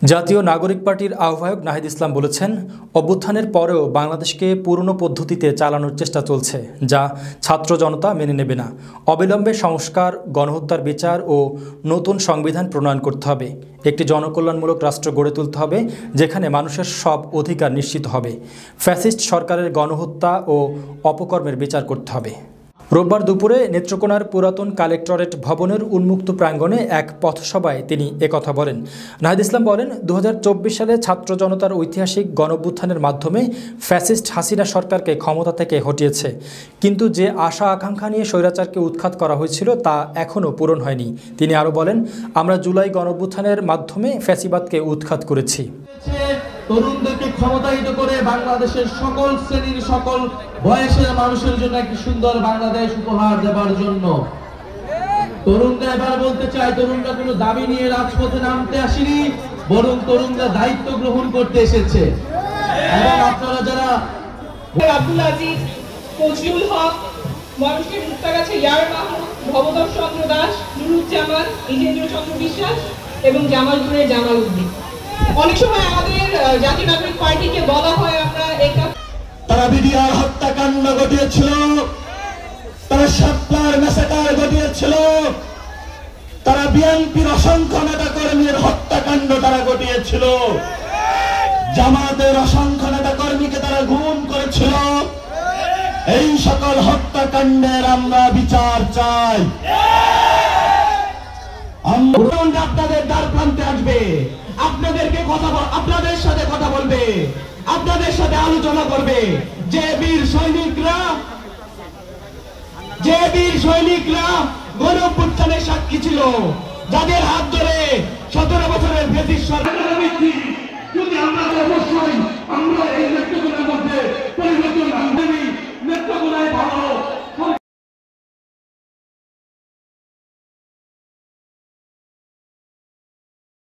জাতীয় নাগরিক পার্টির আহ্বায়ক নাহিদ ইসলাম বলেছেন, অভ্যুত্থানের পরেও বাংলাদেশকে পুরনো পদ্ধতিতে চালানোর চেষ্টা চলছে, যা ছাত্র জনতা মেনে নেবে না। অবিলম্বে সংস্কার, গণহত্যার বিচার ও নতুন সংবিধান প্রণয়ন করতে হবে। একটি জনকল্যাণমূলক রাষ্ট্র গড়ে তুলতে হবে, যেখানে মানুষের সব অধিকার নিশ্চিত হবে। ফ্যাসিস্ট সরকারের গণহত্যা ও অপকর্মের বিচার করতে হবে। রোববার দুপুরে নেত্রকোনার পুরাতন কালেক্টরেট ভবনের উন্মুক্ত প্রাঙ্গণে এক পথসভায় তিনি একথা বলেন। নাহিদ ইসলাম বলেন, ২০২৪ সালে ছাত্র জনতার ঐতিহাসিক গণঅভ্যুত্থানের মাধ্যমে ফ্যাসিস্ট হাসিনা সরকারকে ক্ষমতা থেকে হটিয়েছে, কিন্তু যে আশা আকাঙ্ক্ষা নিয়ে স্বৈরাচারকে উৎখাত করা হয়েছিল তা এখনও পূরণ হয়নি। তিনি আরও বলেন, আমরা জুলাই গণঅভ্যুত্থানের মাধ্যমে ফ্যাসিবাদকে উৎখাত করেছি। তরুণদেরকে ক্ষমতায়িত করে বাংলাদেশের সকল শ্রেণীর সকল বয়সের মানুষের জন্য একটি সুন্দর বাংলাদেশ উপহার দেওয়ার জন্য তরুণরা এবার বলতে চাই, তরুণরা কোনো দাবি নিয়ে রাজপথে নামতে আসেনি, বরং তরুণরা দায়িত্ব গ্রহণ করতে এসেছে। এবং আপনারা যারা আব্দুল আজিজ, ফজলুল হক, মানুষের মুক্তাগাছা ইয়ার মাহমুদ, ভবতোষ চন্দ্র দাস, নুরুজ্জামান, ইন্দ্রেন্দ্র চন্দ্র বিশ্বাস এবং জামালপুরের জামাল উদ্দিন। অনেক সময় আমাদের জাতীয় নাগরিক পার্টিকে বলা হয় আমরা তারা বিডিআর হত্যাকাণ্ড ঘটিয়েছিল, তারা শাপলার ম্যাসাকার ঘটিয়েছিল, তারা বিএনপির অসংখ্য নেতা কর্মীর হত্যাকাণ্ড তারা ঘটিয়েছিল, জামাতের অসংখ্য নেতা কর্মীকে তারা গুম করেছিল। এই সকল হত্যাকাণ্ডের আমরা বিচার চাই। আপনাদের দ্বার প্রান্তে আসবে, আপনাদের সাথে কথা বলবে, আপনাদের সাথে আলোচনা করবে। যে বীর সৈনিকরা গণঅভ্যুত্থানের সাক্ষী ছিল, যাদের হাত ধরে ১৭ বছরের ব্রিটিশ সরকার, যদি আমরা অবশ্যই